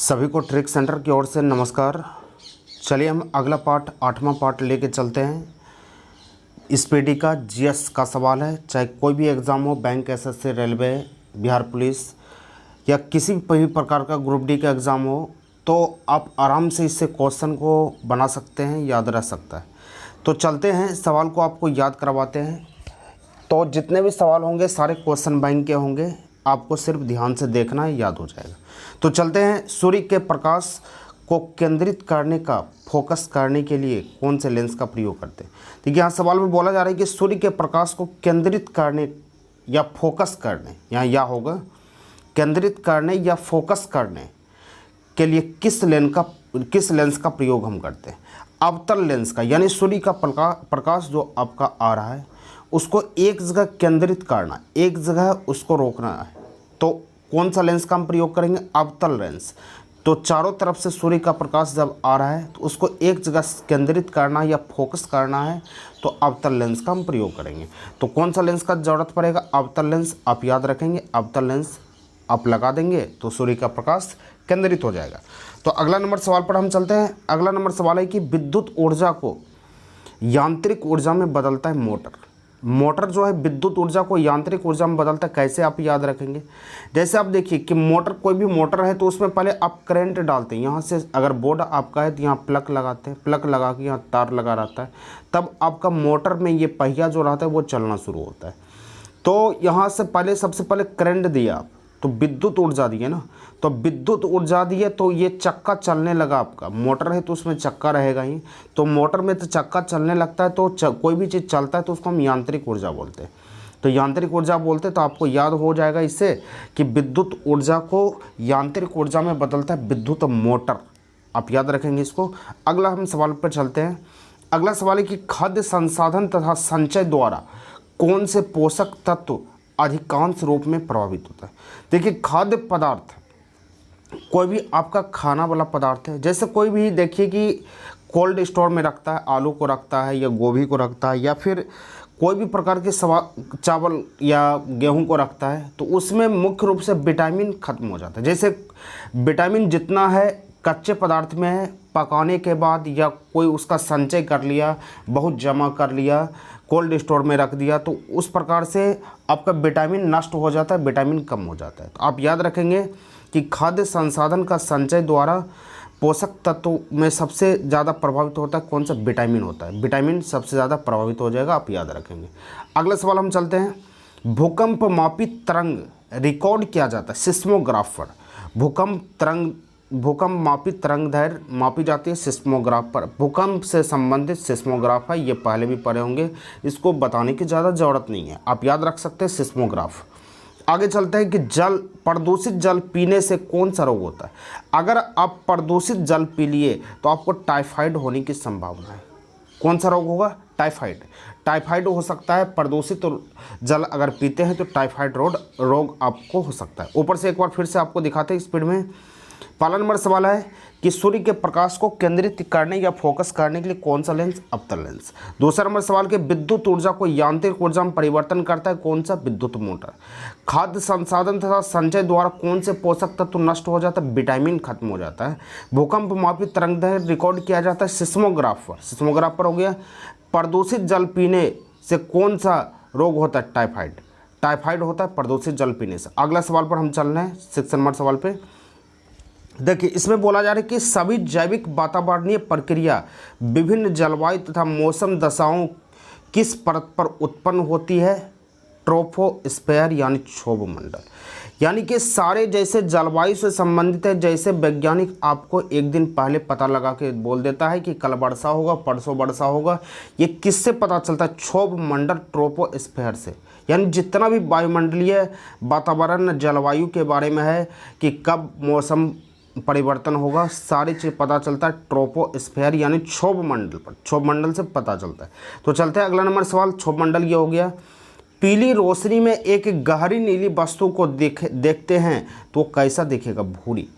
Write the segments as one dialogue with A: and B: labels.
A: सभी को trick centre की ओर से नमस्कार। चलिए हम अगला पार्ट 8वां पार्ट लेके चलते हैं। स्पीडी का जीएस का सवाल है, चाहे कोई भी एग्ज़ाम हो, bank, SSC, railway, Bihar police या किसी भी प्रकार का ग्रुप डी का एग्ज़ाम हो, तो आप आराम से इससे क्वेश्चन को बना सकते हैं, याद रह सकता है। तो चलते हैं, सवाल को आपको याद करवाते हैं। तो जितने भी सवाल होंगे सारे क्वेश्चन बैंक के होंगे, आपको सिर्फ ध्यान से देखना है, याद हो जाएगा। तो चलते हैं। सूर्य के प्रकाश को केंद्रित करने का, फोकस करने के लिए कौन से लेंस का प्रयोग करते हैं। देखिए यहाँ सवाल में बोला जा रहा है कि सूर्य के प्रकाश को केंद्रित करने या फोकस करने, यहाँ या होगा केंद्रित करने या फोकस करने के लिए किस लेंस का प्रयोग हम करते हैं। अवतल लेंस का, यानी सूर्य का प्रकाश जो आपका आ रहा है उसको एक जगह केंद्रित करना, एक जगह उसको रोकना है, तो कौन सा लेंस का हम प्रयोग करेंगे, अवतल लेंस। तो चारों तरफ से सूर्य का प्रकाश जब आ रहा है तो उसको एक जगह केंद्रित करना या फोकस करना है, तो अवतल लेंस का हम प्रयोग करेंगे। तो कौन सा लेंस का ज़रूरत पड़ेगा, अवतल लेंस। आप याद रखेंगे, अवतल लेंस आप लगा देंगे तो सूर्य का प्रकाश केंद्रित हो जाएगा। तो अगला नंबर सवाल पर हम चलते हैं। अगला नंबर सवाल है कि विद्युत ऊर्जा को यांत्रिक ऊर्जा में बदलता है मोटर। मोटर जो है विद्युत ऊर्जा को यांत्रिक ऊर्जा में बदलता है, कैसे आप याद रखेंगे। जैसे आप देखिए कि मोटर, कोई भी मोटर है तो उसमें पहले आप करंट डालते हैं। यहाँ से अगर बोर्ड आपका है तो यहाँ प्लग लगाते हैं, प्लग लगा के यहाँ तार लगा रहता है, तब आपका मोटर में ये पहिया जो रहता है वो चलना शुरू होता है। तो यहाँ से पहले सबसे पहले करंट दिया आप, तो विद्युत ऊर्जा दी है ना, तो विद्युत ऊर्जा दी है तो ये चक्का चलने लगा। आपका मोटर है तो उसमें चक्का रहेगा ही, तो मोटर में तो चक्का चलने लगता है, तो कोई भी चीज़ चलता है तो उसको हम यांत्रिक ऊर्जा बोलते हैं। तो यांत्रिक ऊर्जा बोलते हैं, तो आपको याद हो जाएगा इससे कि विद्युत ऊर्जा को यांत्रिक ऊर्जा में बदलता है विद्युत मोटर। आप याद रखेंगे इसको। अगला हम सवाल पर चलते हैं। अगला सवाल है कि खाद्य संसाधन तथा संचय द्वारा कौन से पोषक तत्व अधिकांश रूप में प्रभावित होता है। देखिए खाद्य पदार्थ कोई भी आपका खाना वाला पदार्थ है, जैसे कोई भी देखिए कि कोल्ड स्टोर में रखता है, आलू को रखता है या गोभी को रखता है या फिर कोई भी प्रकार के चावल या गेहूं को रखता है, तो उसमें मुख्य रूप से विटामिन खत्म हो जाता है। जैसे विटामिन जितना है कच्चे पदार्थ में है, पकाने के बाद या कोई उसका संचय कर लिया, बहुत जमा कर लिया, कोल्ड स्टोर में रख दिया, तो उस प्रकार से आपका विटामिन नष्ट हो जाता है, विटामिन कम हो जाता है। तो आप याद रखेंगे कि खाद्य संसाधन का संचय द्वारा पोषक तत्व में सबसे ज़्यादा प्रभावित होता है कौन सा, विटामिन होता है। विटामिन सबसे ज़्यादा प्रभावित हो जाएगा, आप याद रखेंगे। अगला सवाल हम चलते हैं। भूकंप मापी तरंग रिकॉर्ड किया जाता है सिस्मोग्राफ पर। भूकंप मापी तरंग दैर्घ्य मापी जाती है सिस्मोग्राफ पर। भूकंप से संबंधित सिस्मोग्राफ है, ये पहले भी पढ़े होंगे, इसको बताने की ज़्यादा ज़रूरत नहीं है, आप याद रख सकते हैं सिस्मोग्राफ। आगे चलते हैं कि प्रदूषित जल पीने से कौन सा रोग होता है। अगर आप प्रदूषित जल पी लिए तो आपको टाइफाइड होने की संभावना है। कौन सा रोग होगा, टाइफाइड। टाइफाइड हो सकता है, प्रदूषित जल अगर पीते हैं तो टाइफाइड रोग आपको हो सकता है। ऊपर से एक बार फिर से आपको दिखाते हैं स्पीड में। पहला नंबर सवाल है कि सूर्य के प्रकाश को केंद्रित करने या फोकस करने के लिए कौन सा लेंस, अवतल लेंस। दूसरा नंबर सवाल के विद्युत ऊर्जा को यांत्रिक ऊर्जा में परिवर्तन करता है कौन सा, विद्युत मोटर। खाद्य संसाधन तथा संचय द्वारा कौन से पोषक तत्व नष्ट हो जाता है, विटामिन खत्म हो जाता है। भूकंप मापी तरंग दैर्घ्य रिकॉर्ड किया जाता है सिस्मोग्राफ पर। सिस्मोग्राफ पर हो गया। प्रदूषित जल पीने से कौन सा रोग होता है, टाइफाइड। टाइफाइड होता है प्रदूषित जल पीने से। अगला सवाल पर हम चल रहे हैं 6 नंबर सवाल पे। देखिए इसमें बोला जा रहा है कि सभी जैविक वातावरणीय प्रक्रिया विभिन्न जलवायु तथा मौसम दशाओं किस परत पर उत्पन्न होती है, ट्रोपोस्फेयर यानी क्षोभ मंडल। यानी कि सारे जैसे जलवायु से संबंधित है, जैसे वैज्ञानिक आपको एक दिन पहले पता लगा के बोल देता है कि कल वर्षा होगा, परसों वर्षा होगा, ये किससे पता चलता है, क्षोभ मंडल ट्रोपोस्फेयर से। यानी जितना भी वायुमंडलीय वातावरण जलवायु के बारे में है कि कब मौसम परिवर्तन होगा, सारी चीज़ पता चलता है ट्रोपोस्फेयर यानी क्षोभ मंडल पर। क्षोभ मंडल से पता चलता है। तो चलते हैं अगला नंबर सवाल। क्षोभ मंडल ये हो गया। पीली रोशनी में एक गहरी नीली वस्तु को देखते हैं तो कैसा दिखेगा, भूरी।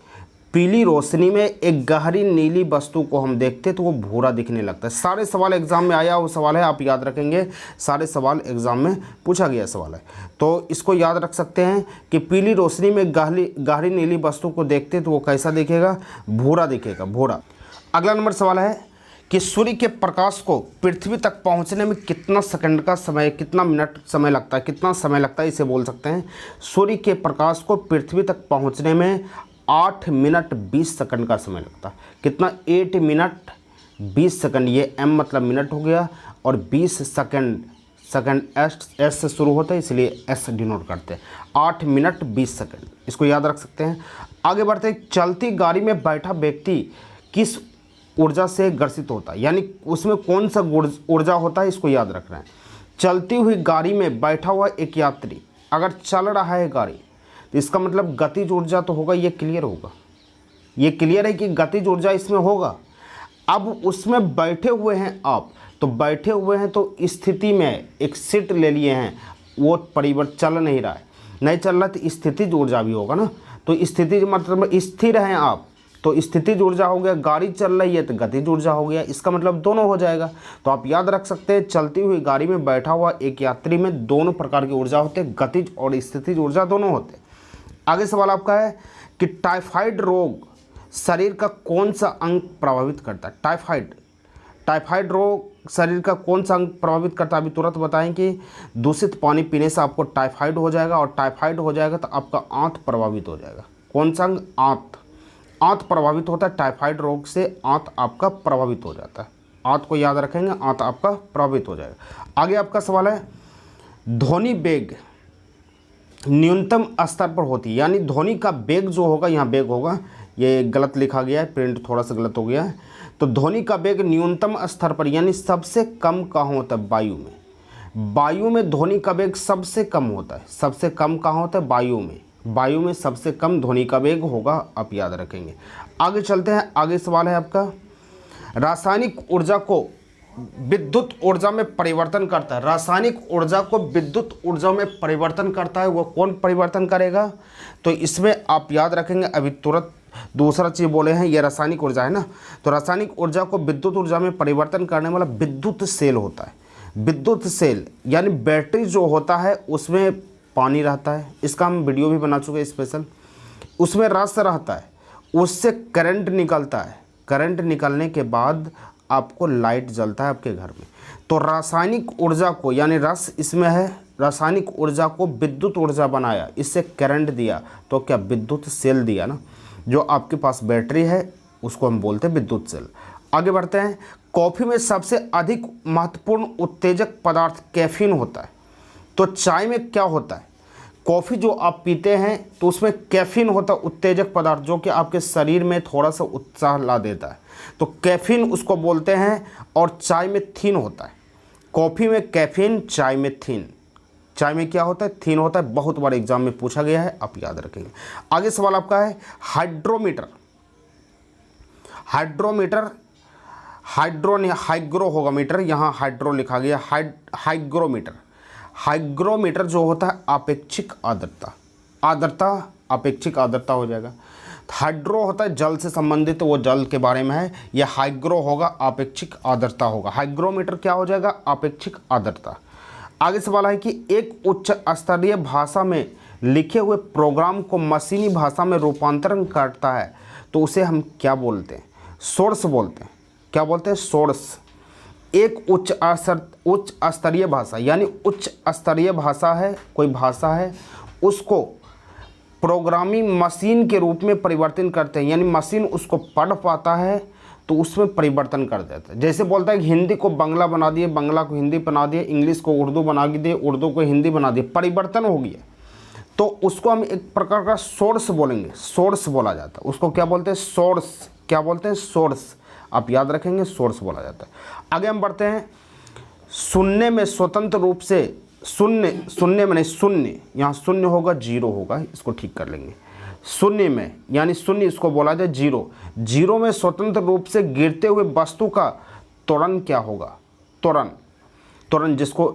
A: पीली रोशनी में एक गहरी नीली वस्तु को हम देखते तो वो भूरा दिखने लगता है। सारे सवाल एग्जाम में आया वो सवाल है, आप याद रखेंगे, सारे सवाल एग्जाम में पूछा गया सवाल है, तो इसको याद रख सकते हैं कि पीली रोशनी में गहरी नीली वस्तु को देखते तो वो कैसा दिखेगा, भूरा दिखेगा, भूरा। अगला नंबर सवाल है कि सूर्य के प्रकाश को पृथ्वी तक पहुंचने में कितना सेकंड का समय, कितना मिनट समय लगता है, कितना समय लगता है, इसे बोल सकते हैं। सूर्य के प्रकाश को पृथ्वी तक पहुंचने में 8 मिनट 20 सेकंड का समय लगता है। कितना, 8 मिनट 20 सेकंड, ये m मतलब मिनट हो गया, और 20 सेकंड, सेकंड एस से शुरू होता है इसलिए एस डिनोट करते हैं। 8 मिनट 20 सेकंड, इसको याद रख सकते हैं। आगे बढ़ते हैं, चलती गाड़ी में बैठा व्यक्ति किस ऊर्जा से ग्रसित होता है, यानी उसमें कौन सा ऊर्जा होता है, इसको याद रखना है। चलती हुई गाड़ी में बैठा हुआ एक यात्री अगर चल रहा है गाड़ी, तो इसका मतलब गतिज ऊर्जा तो होगा, ये क्लियर होगा, ये क्लियर है कि गतिज ऊर्जा इसमें होगा। अब उसमें बैठे हुए हैं आप, तो बैठे हुए हैं तो स्थिति में एक सीट ले लिए हैं, वो परिवर्तन चल नहीं रहा है, नहीं चल रहा तो स्थितिज ऊर्जा भी होगा ना, तो स्थिति मतलब स्थिर हैं आप तो स्थितिज ऊर्जा हो गया, गाड़ी चल रही है तो गतिज ऊर्जा हो गया, इसका मतलब दोनों हो जाएगा। तो आप याद रख सकते हैं चलती हुई गाड़ी में बैठा हुआ एक यात्री में दोनों प्रकार की ऊर्जा होते हैं, गतिज और स्थितिज ऊर्जा दोनों होते हैं। आगे सवाल आपका है कि टाइफाइड रोग शरीर का कौन सा अंग प्रभावित करता है। टाइफाइड रोग शरीर का कौन सा अंग प्रभावित करता है, अभी तुरंत बताएं कि दूषित पानी पीने से आपको टाइफाइड हो जाएगा, और टाइफाइड हो जाएगा तो आपका आंत प्रभावित हो जाएगा। कौन सा अंग, आंत प्रभावित होता है टाइफाइड रोग से, आंत आपका प्रभावित हो जाता है। आंत को याद रखेंगे, आंत आपका प्रभावित हो जाएगा। आगे आपका सवाल है, ध्वनि वेग न्यूनतम स्तर पर होती है, यानी ध्वनि का वेग जो होगा, यहाँ वेग होगा, ये गलत लिखा गया है, प्रिंट थोड़ा सा गलत हो गया है। तो ध्वनि का वेग न्यूनतम स्तर पर यानी सबसे कम कहाँ होता है, वायु में। वायु में ध्वनि का वेग सबसे कम होता है, सबसे कम कहाँ होता है, वायु में। वायु में सबसे कम ध्वनि का वेग होगा, आप याद रखेंगे। आगे चलते हैं, आगे सवाल है आपका, रासायनिक ऊर्जा को विद्युत ऊर्जा में परिवर्तन करता है। रासायनिक ऊर्जा को विद्युत ऊर्जा में परिवर्तन करता है, वो कौन परिवर्तन करेगा, तो इसमें आप याद रखेंगे, अभी तुरंत दूसरा चीज़ बोले हैं, ये रासायनिक ऊर्जा है ना, तो रासायनिक ऊर्जा को विद्युत ऊर्जा में परिवर्तन करने वाला विद्युत सेल होता है। विद्युत सेल यानी बैटरी जो होता है उसमें पानी रहता है, इसका हम वीडियो भी बना चुके हैं स्पेशल, उसमें रस रहता है, उससे करंट निकलता है, करंट निकलने के बाद आपको लाइट जलता है आपके घर में। तो रासायनिक ऊर्जा को, यानी रस इसमें है, रासायनिक ऊर्जा को विद्युत ऊर्जा बनाया, इससे करंट दिया, तो क्या विद्युत सेल दिया ना। जो आपके पास बैटरी है उसको हम बोलते हैं विद्युत सेल। आगे बढ़ते हैं, कॉफ़ी में सबसे अधिक महत्वपूर्ण उत्तेजक पदार्थ कैफीन होता है। तो चाय में क्या होता है, कॉफ़ी जो आप पीते हैं तो उसमें कैफीन होता है, उत्तेजक पदार्थ, जो कि आपके शरीर में थोड़ा सा उत्साह ला देता है, तो कैफीन उसको बोलते हैं। और चाय में थीन होता है, कॉफ़ी में कैफीन, चाय में थीन। चाय में क्या होता है, थीन होता है, बहुत बार एग्जाम में पूछा गया है, आप याद रखेंगे। आगे सवाल आपका है, हाइड्रोमीटर हाइग्रो होगा मीटर, यहाँ हाइड्रो लिखा गया, हाइग्रोमीटर जो होता है अपेक्षिक आर्द्रता, अपेक्षिक आर्द्रता हो जाएगा। हाइड्रो होता है जल से संबंधित, वो जल के बारे में है, यह हाइग्रो होगा, अपेक्षिक आर्द्रता होगा। हाइग्रोमीटर क्या हो जाएगा, अपेक्षिक आर्द्रता। आगे सवाल है कि एक उच्च स्तरीय भाषा में लिखे हुए प्रोग्राम को मशीनी भाषा में रूपांतरण करता है, तो उसे हम क्या बोलते हैं, सोर्स बोलते हैं। क्या बोलते हैं, सोर्स। एक उच्च स्तरीय भाषा, यानी उच्च स्तरीय भाषा है, कोई भाषा है, उसको प्रोग्रामिंग मशीन के रूप में परिवर्तन करते हैं, यानी मशीन उसको पढ़ पाता है तो उसमें परिवर्तन कर देता है। जैसे बोलता है कि हिंदी को बांग्ला बना दिए, बांग्ला को हिंदी बना दिए, इंग्लिश को उर्दू बना दिए, उर्दू को हिंदी बना दिए, परिवर्तन हो गया, तो उसको हम एक प्रकार का सोर्स बोलेंगे, सोर्स बोला जाता है। उसको क्या बोलते हैं, सोर्स। क्या बोलते हैं, सोर्स। आप याद रखेंगे, सोर्स बोला जाता है। आगे हम बढ़ते हैं, शून्य में स्वतंत्र रूप से, शून्य में नहीं, शून्य, यहाँ शून्य होगा, जीरो होगा, इसको ठीक कर लेंगे। शून्य में यानी शून्य, इसको बोला जाए जीरो। जीरो में स्वतंत्र रूप से गिरते हुए वस्तु का त्वरण क्या होगा, त्वरण जिसको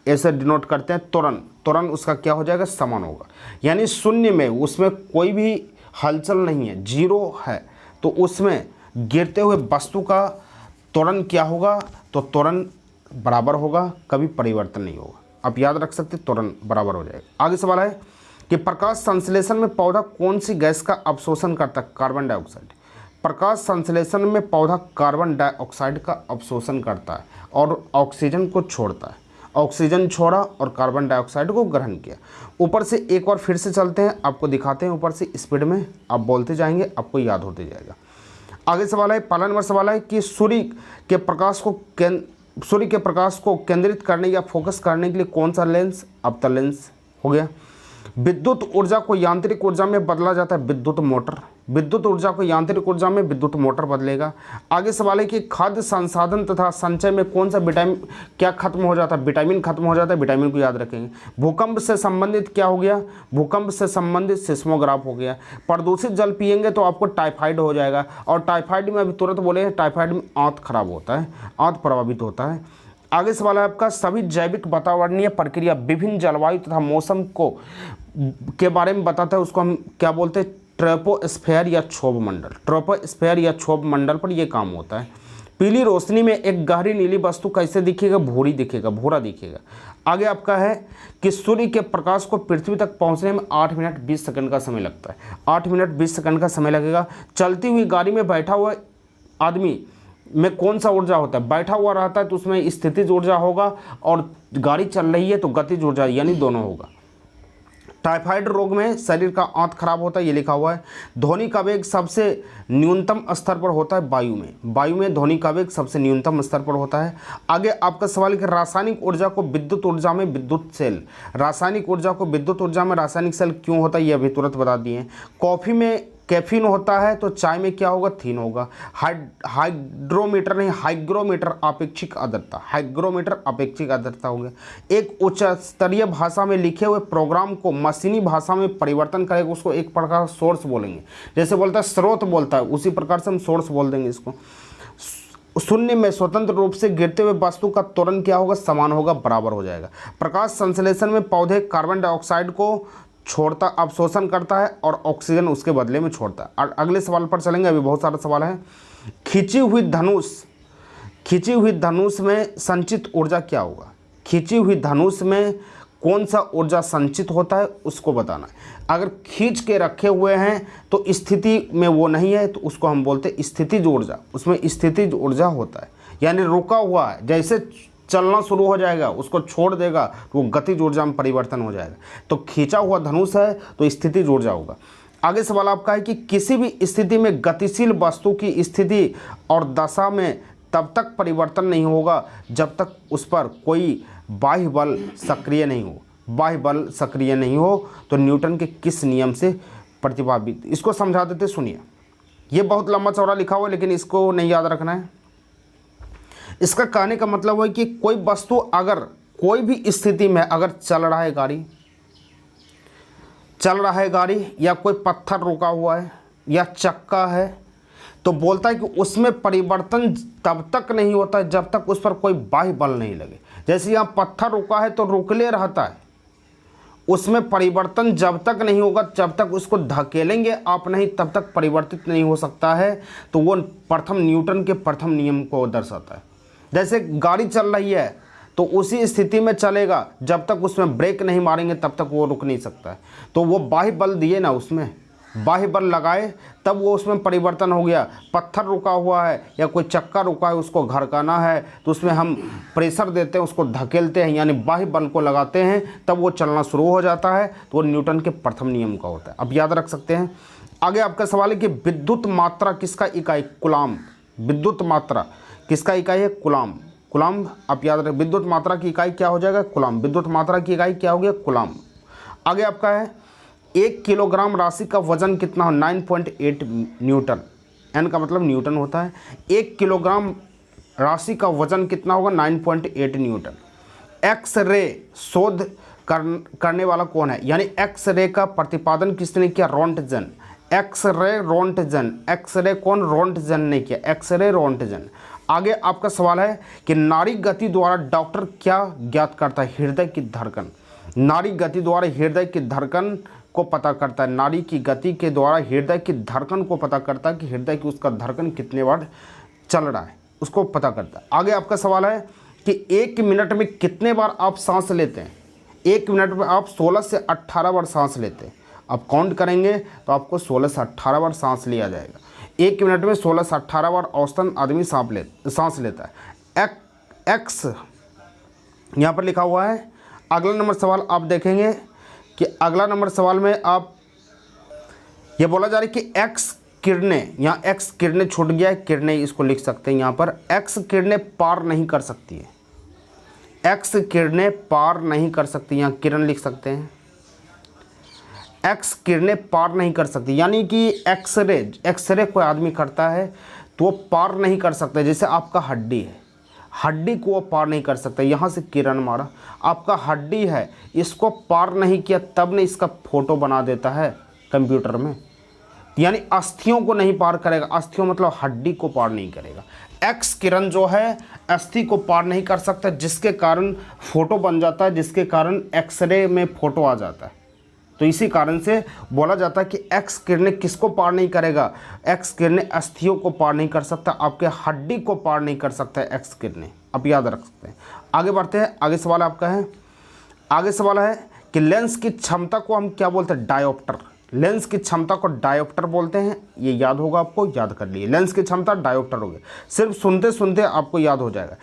A: ऐसे डिनोट करते हैं, त्वरण उसका क्या हो जाएगा, समान होगा। यानी शून्य में उसमें कोई भी हलचल नहीं है, जीरो है, तो उसमें गिरते हुए वस्तु का त्वरण क्या होगा, तो त्वरण बराबर होगा, कभी परिवर्तन नहीं होगा। आप याद रख सकते, त्वरण बराबर हो जाएगा। आगे सवाल है कि प्रकाश संश्लेषण में पौधा कौन सी गैस का अवशोषण करता है, कार्बन डाइऑक्साइड। प्रकाश संश्लेषण में पौधा कार्बन डाइऑक्साइड का अवशोषण करता है और ऑक्सीजन को छोड़ता है। ऑक्सीजन छोड़ा और कार्बन डाइऑक्साइड को ग्रहण किया। ऊपर से एक बार फिर से चलते हैं, आपको दिखाते हैं ऊपर से स्पीड में, आप बोलते जाएंगे, आपको याद होते जाएगा। आगे सवाल है, पहला नंबर सवाल है कि सूर्य के प्रकाश को केंद्रित करने या फोकस करने के लिए कौन सा लेंस, अवतल लेंस हो गया। विद्युत ऊर्जा को यांत्रिक ऊर्जा में बदला जाता है, विद्युत मोटर। विद्युत ऊर्जा को यांत्रिक ऊर्जा में विद्युत मोटर बदलेगा। आगे सवाल है कि खाद्य संसाधन तथा संचय में कौन सा विटामिन क्या खत्म हो जाता है, विटामिन खत्म हो जाता है, विटामिन को याद रखेंगे। भूकंप से संबंधित क्या हो गया, भूकंप से संबंधित सिस्मोग्राफ हो गया। प्रदूषित जल पिएंगे तो आपको टाइफाइड हो जाएगा, और टाइफाइड में अभी तुरंत बोले, टाइफाइड में आंत खराब होता है, आंत प्रभावित होता है। आगे सवाल है आपका, सभी जैविक वातावरणीय प्रक्रिया विभिन्न जलवायु तथा मौसम को के बारे में बताता है, उसको हम क्या बोलते हैं, ट्रोपोस्फेयर या क्षोभ मंडल। ट्रोपोस्फेयर या क्षोभ मंडल पर यह काम होता है। पीली रोशनी में एक गहरी नीली वस्तु कैसे दिखेगा, भूरी दिखेगा, भूरा दिखेगा। आगे आपका है कि सूर्य के प्रकाश को पृथ्वी तक पहुंचने में 8 मिनट 20 सेकंड का समय लगता है। 8 मिनट 20 सेकंड का समय लगेगा। चलती हुई गाड़ी में बैठा हुआ आदमी में कौन सा ऊर्जा होता है, बैठा हुआ रहता है तो उसमें स्थितिज ऊर्जा होगा, और गाड़ी चल रही है तो गतिज ऊर्जा, यानी दोनों होगा। टाइफाइड रोग में शरीर का आंत खराब होता है, ये लिखा हुआ है। ध्वनि का वेग सबसे न्यूनतम स्तर पर होता है वायु में। वायु में ध्वनि का वेग सबसे न्यूनतम स्तर पर होता है। आगे आपका सवाल है कि रासायनिक ऊर्जा को विद्युत ऊर्जा में विद्युत सेल, रासायनिक ऊर्जा को विद्युत ऊर्जा में रासायनिक सेल क्यों होता है, ये अभी तुरंत बता दिए। कॉफ़ी में कैफीन होता है तो चाय में क्या होगा, थीन होगा। हाइग्रोमीटर नहीं, हाइग्रोमीटर अपेक्षिक आर्द्रता, हाइग्रोमीटर अपेक्षिक आर्द्रता हो गया। एक उच्च स्तरीय भाषा में लिखे हुए प्रोग्राम को मशीनी भाषा में परिवर्तन करेगा, उसको एक प्रकार सोर्स बोलेंगे। जैसे बोलता है स्रोत बोलता है, उसी प्रकार से हम सोर्स बोल देंगे इसको। शून्य में स्वतंत्र रूप से गिरते हुए वस्तु का त्वरण क्या होगा, समान होगा, बराबर हो जाएगा। प्रकाश संश्लेषण में पौधे कार्बन डाइऑक्साइड को छोड़ता, अवशोषण करता है और ऑक्सीजन उसके बदले में छोड़ता है। और अगले सवाल पर चलेंगे, अभी बहुत सारा सवाल है। खींची हुई धनुष में संचित ऊर्जा क्या होगा, खींची हुई धनुष में कौन सा ऊर्जा संचित होता है, उसको बताना है। अगर खींच के रखे हुए हैं तो स्थिति में वो नहीं है तो उसको हम बोलते हैं स्थितिज ऊर्जा, उसमें स्थितिज ऊर्जा होता है, यानी रुका हुआ है, जैसे चलना शुरू हो जाएगा उसको छोड़ देगा तो वो गतिज ऊर्जा में परिवर्तन हो जाएगा। तो खींचा हुआ धनुष है तो स्थितिज ऊर्जा होगा। आगे सवाल आपका है कि किसी भी स्थिति में गतिशील वस्तु की स्थिति और दशा में तब तक परिवर्तन नहीं होगा जब तक उस पर कोई बाह्य बल सक्रिय नहीं हो। बाह्य बल सक्रिय नहीं हो तो न्यूटन के किस नियम से प्रतिपादित, इसको समझा देते, सुनिए। ये बहुत लंबा चौड़ा लिखा हुआ है लेकिन इसको नहीं याद रखना है। इसका कहने का मतलब है कि कोई वस्तु अगर कोई भी स्थिति में अगर चल रहा है गाड़ी या कोई पत्थर रुका हुआ है या चक्का है, तो बोलता है कि उसमें परिवर्तन तब तक नहीं होता है जब तक उस पर कोई बाह्य बल नहीं लगे। जैसे यहाँ पत्थर रुका है तो रुकले रहता है, उसमें परिवर्तन जब तक नहीं होगा, जब तक उसको धकेलेंगे आप नहीं तब तक परिवर्तित नहीं हो सकता है। तो वो न्यूटन के प्रथम नियम को दर्शाता है। जैसे गाड़ी चल रही है तो उसी स्थिति में चलेगा, जब तक उसमें ब्रेक नहीं मारेंगे तब तक वो रुक नहीं सकता है। तो वो बाह्य बल दिए ना, उसमें बाह्य बल लगाए तब वो उसमें परिवर्तन हो गया। पत्थर रुका हुआ है या कोई चक्का रुका है, उसको घरकाना है तो उसमें हम प्रेशर देते हैं, उसको धकेलते हैं, यानी बाह्य बल को लगाते हैं, तब वो चलना शुरू हो जाता है। तो वो न्यूटन के प्रथम नियम का होता है, अब याद रख सकते हैं। आगे आपका सवाल है कि विद्युत मात्रा किसका इकाई, कूलाम। विद्युत मात्रा किसका इकाई है, कूलाम। कूलाम आप याद रखें, विद्युत मात्रा की इकाई क्या हो जाएगा, कूलाम। विद्युत मात्रा की इकाई क्या हो गया, कूलाम। आगे आपका है 1 किलोग्राम राशि का वजन कितना हो, 9.8 न्यूटन। एन का मतलब न्यूटन होता है। 1 किलोग्राम राशि का वजन कितना होगा, 9.8 न्यूटन। एक्स रे शोध करने वाला कौन है, यानी एक्स रे का प्रतिपादन किसने किया, रोंटगन। एक्सरे रोंटगन, एक्सरे कौन, रोंटगन ने किया, एक्सरे रोंटगन। आगे आपका सवाल है कि नाड़ी गति द्वारा डॉक्टर क्या ज्ञात करता है, हृदय की धड़कन। नाड़ी गति द्वारा हृदय की धड़कन को पता करता है, नाड़ी की गति के द्वारा हृदय की धड़कन को पता करता है कि हृदय की उसका धड़कन कितने बार चल रहा है, उसको पता करता है। आगे आपका सवाल है कि 1 मिनट में कितने बार आप सांस लेते हैं। 1 मिनट में आप 16 से 18 बार सांस लेते हैं। आप काउंट करेंगे तो आपको 16 से 18 बार सांस लिया जाएगा। 1 मिनट में 16 से 18 बार औसतन आदमी सांस लेता है। एक्स यहाँ पर लिखा हुआ है। अगला नंबर सवाल आप देखेंगे कि अगला नंबर सवाल में आप ये बोला जा रहा है कि एक्स किरणें, यहाँ एक्स किरणें छूट गया है, किरणें इसको लिख सकते हैं यहाँ पर। एक्स किरणें पार नहीं कर सकती है, एक्स किरणें पार नहीं कर सकती, यहाँ किरण लिख सकते हैं। एक्स किरणें पार नहीं कर सकती, यानी कि एक्सरे कोई आदमी करता है तो वो पार नहीं कर सकता। जैसे आपका हड्डी है, हड्डी को वो पार नहीं कर सकता। यहाँ से किरण मारा, आपका हड्डी है, इसको पार नहीं किया, तब ने इसका फोटो बना देता है कंप्यूटर में। यानी अस्थियों को नहीं पार करेगा, अस्थियों मतलब हड्डी को पार नहीं करेगा। एक्स किरण जो है अस्थि को पार नहीं कर सकता, जिसके कारण फोटो बन जाता है, जिसके कारण एक्सरे में फोटो आ जाता है। तो इसी कारण से बोला जाता है कि एक्स किरणें किसको पार नहीं करेगा, एक्स किरणें अस्थियों को पार नहीं कर सकता, आपके हड्डी को पार नहीं कर सकता है एक्स किरणें। आप याद रख सकते हैं। आगे बढ़ते हैं, आगे सवाल आपका है। आगे सवाल है कि लेंस की क्षमता को हम क्या बोलते हैं, डायोप्टर। लेंस की क्षमता को डायोप्टर बोलते हैं, ये याद होगा आपको, याद कर लिए। लेंस की क्षमता डायोप्टर हो गया, सिर्फ सुनते सुनते आपको याद हो जाएगा।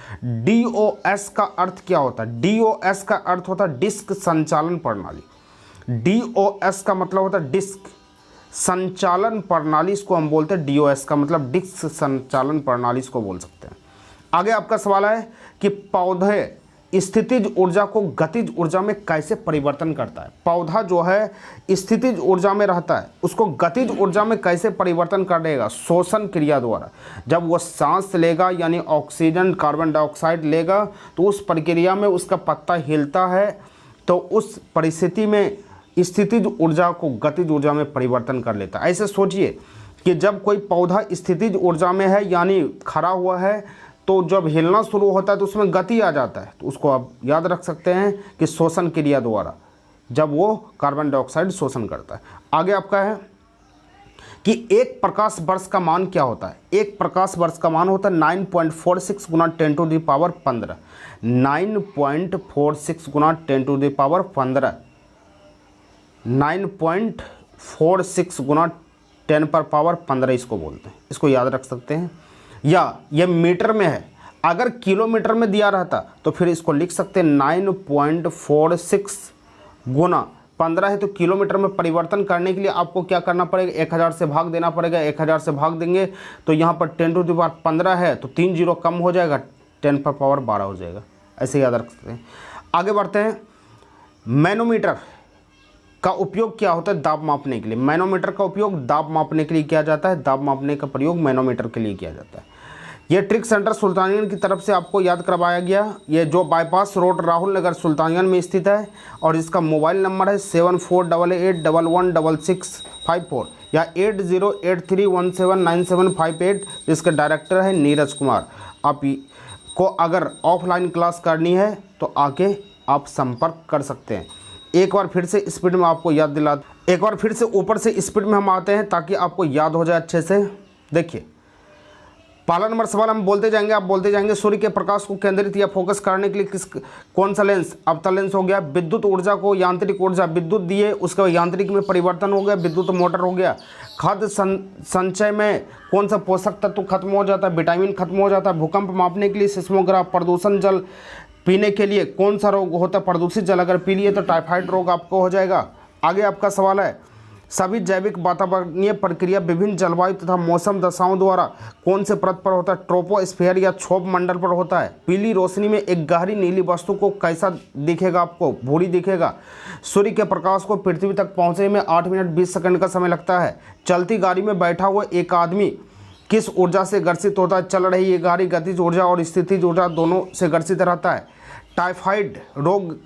A: DOS का अर्थ क्या होता है, DOS का अर्थ होता है डिस्क संचालन प्रणाली। DOS का मतलब होता है डिस्क संचालन प्रणाली, इसको हम बोलते हैं DOS का मतलब डिस्क संचालन प्रणाली, इसको बोल सकते हैं। आगे आपका सवाल है कि पौधे स्थितिज ऊर्जा को गतिज ऊर्जा में कैसे परिवर्तन करता है। पौधा जो है स्थितिज ऊर्जा में रहता है, उसको गतिज ऊर्जा में कैसे परिवर्तन कर देगा, शोषण क्रिया द्वारा। जब वो सांस लेगा यानी ऑक्सीजन कार्बन डाइऑक्साइड लेगा तो उस प्रक्रिया में उसका पत्ता हिलता है, तो उस परिस्थिति में स्थितिज ऊर्जा को गतिज ऊर्जा में परिवर्तन कर लेता है। ऐसे सोचिए कि जब कोई पौधा स्थितिज ऊर्जा में है यानी खड़ा हुआ है, तो जब हिलना शुरू होता है तो उसमें गति आ जाता है, तो उसको आप याद रख सकते हैं कि शोषण क्रिया द्वारा जब वो कार्बन डाइऑक्साइड शोषण करता है। आगे आपका है कि एक प्रकाश वर्ष का मान क्या होता है। एक प्रकाश वर्ष का मान होता है 9.46 गुना 10⁻15। 9.46 गुना 10⁻15, 9.46 गुना 10⁻15 इसको बोलते हैं, इसको याद रख सकते हैं। या ये मीटर में है, अगर किलोमीटर में दिया रहता तो फिर इसको लिख सकते हैं 9.46 गुना 15 है, तो किलोमीटर में परिवर्तन करने के लिए आपको क्या करना पड़ेगा, 1000 से भाग देना पड़ेगा। 1000 से भाग देंगे तो यहाँ पर 10⁻15 है तो 3 जीरो कम हो जाएगा, 10⁻12 हो जाएगा। ऐसे याद रख सकते हैं। आगे बढ़ते हैं। मैनोमीटर का उपयोग क्या होता है, दाब मापने के लिए। मैनोमीटर का उपयोग दाब मापने के लिए किया जाता है, दाब मापने का प्रयोग मैनोमीटर के लिए किया जाता है। यह ट्रिक सेंटर सुल्तानियन की तरफ से आपको याद करवाया गया। ये जो बाईपास रोड राहुल नगर सुल्तानियन में स्थित है और इसका मोबाइल नंबर है 7488116654 या 8083179758। इसके डायरेक्टर है नीरज कुमार। आप को अगर ऑफलाइन क्लास करनी है तो आके आप संपर्क कर सकते हैं। एक बार फिर से स्पीड में आपको याद दिला, एक बार फिर से ऊपर से स्पीड में हम आते हैं ताकि आपको याद हो जाए अच्छे से। देखिए पहला नंबर सवाल हम बोलते जाएंगे, आप बोलते जाएंगे। सूर्य के प्रकाश को केंद्रित या फोकस करने के लिए कौन सा लेंस, अवतल लेंस हो गया। विद्युत ऊर्जा को यांत्रिक ऊर्जा, विद्युत दिए उसके बाद यांत्रिक में परिवर्तन हो गया, विद्युत मोटर हो गया। खाद्य संचय में कौन सा पोषक तत्व खत्म हो जाता है, विटामिन खत्म हो जाता है। भूकंप मापने के लिए सिस्मोग्राफ। प्रदूषण जल पीने के लिए कौन सा रोग होता है, प्रदूषित जल अगर पी लिए तो टाइफाइड रोग आपको हो जाएगा। आगे आपका सवाल है सभी जैविक वातावरणीय प्रक्रिया विभिन्न जलवायु तथा मौसम दशाओं द्वारा कौन से परत पर होता है, ट्रोपोस्फीयर या क्षोभ मंडल पर होता है। पीली रोशनी में एक गहरी नीली वस्तु को कैसा दिखेगा, आपको भूरी दिखेगा। सूर्य के प्रकाश को पृथ्वी तक पहुंचने में 8 मिनट 20 सेकंड का समय लगता है। चलती गाड़ी में बैठा हुआ एक आदमी किस ऊर्जा से ग्रसित होता है, चल रही ये गाड़ी गतिज ऊर्जा और स्थितिज ऊर्जा दोनों से ग्रसित रहता है। टाइफाइड रोग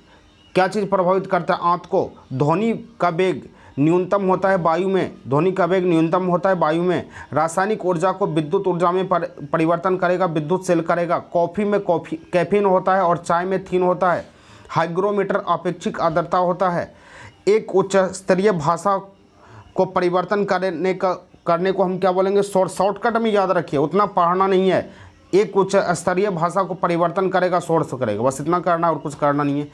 A: क्या चीज़ प्रभावित करता है, आंत को। ध्वनि का वेग न्यूनतम होता है वायु में, ध्वनि का वेग न्यूनतम होता है वायु में। रासायनिक ऊर्जा को विद्युत ऊर्जा में परिवर्तन करेगा, विद्युत सेल करेगा। कॉफ़ी में कैफीन होता है और चाय में थीन होता है। हाइग्रोमीटर अपेक्षिक आर्द्रता होता है। एक उच्च स्तरीय भाषा को परिवर्तन करने को हम क्या बोलेंगे, शॉर्टकट में याद रखिए, उतना पढ़ना नहीं है। एक उच्च स्तरीय भाषा को परिवर्तन करेगा, सोर्स करेगा, बस इतना करना और कुछ करना नहीं है।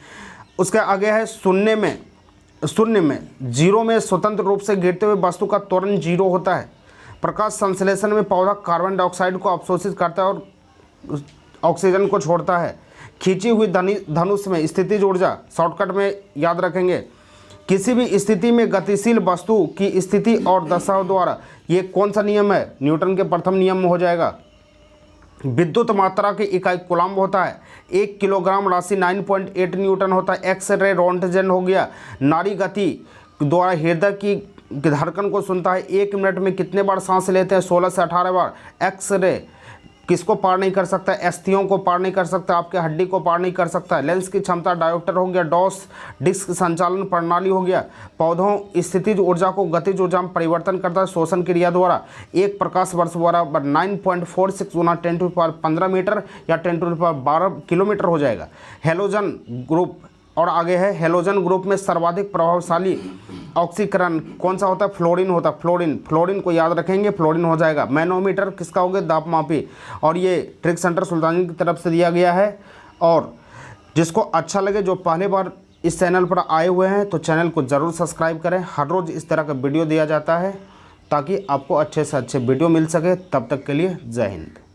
A: उसके आगे है शून्य में जीरो में स्वतंत्र रूप से गिरते हुए वस्तु का त्वरण जीरो होता है। प्रकाश संश्लेषण में पौधा कार्बन डाइऑक्साइड को अवशोषित करता है और ऑक्सीजन को छोड़ता है। खींची हुई धनुष में स्थितिज ऊर्जा, शॉर्टकट में याद रखेंगे, किसी भी स्थिति में गतिशील वस्तु की स्थिति और दशा द्वारा, ये कौन सा नियम है, न्यूटन के प्रथम नियम में हो जाएगा। विद्युत मात्रा की इकाई कूलम्ब होता है। 1 किलोग्राम राशि 9.8 न्यूटन होता है। एक्स रे रोंटगेन हो गया, नाड़ी गति द्वारा हृदय की धड़कन को सुनता है। 1 मिनट में कितने बार सांस लेते हैं, 16 से 18 बार। एक्स रे किसको पार नहीं कर सकता, अस्थियों को पार नहीं कर सकता, आपके हड्डी को पार नहीं कर सकता। लेंस की क्षमता डायोप्टर हो गया। डॉस डिस्क संचालन प्रणाली हो गया। पौधों स्थितिज ऊर्जा को गतिज ऊर्जा में परिवर्तन करता है शोषण क्रिया द्वारा। 1 प्रकाश वर्ष बराबर 9.46 गुना 10⁻15 मीटर या 10⁻12 किलोमीटर हो जाएगा। हेलोजन ग्रुप, और आगे है हेलोजन ग्रुप में सर्वाधिक प्रभावशाली ऑक्सीकरण कौन सा होता है, फ्लोरीन होता है। फ्लोरीन को याद रखेंगे, फ्लोरीन हो जाएगा। मैनोमीटर किसका हो गया, दाबमापी, और ये ट्रिक सेंटर सुल्तानी की तरफ से दिया गया है। और जिसको अच्छा लगे, जो पहले बार इस चैनल पर आए हुए हैं, तो चैनल को ज़रूर सब्सक्राइब करें। हर रोज़ इस तरह का वीडियो दिया जाता है ताकि आपको अच्छे से अच्छे वीडियो मिल सके। तब तक के लिए जय हिंद।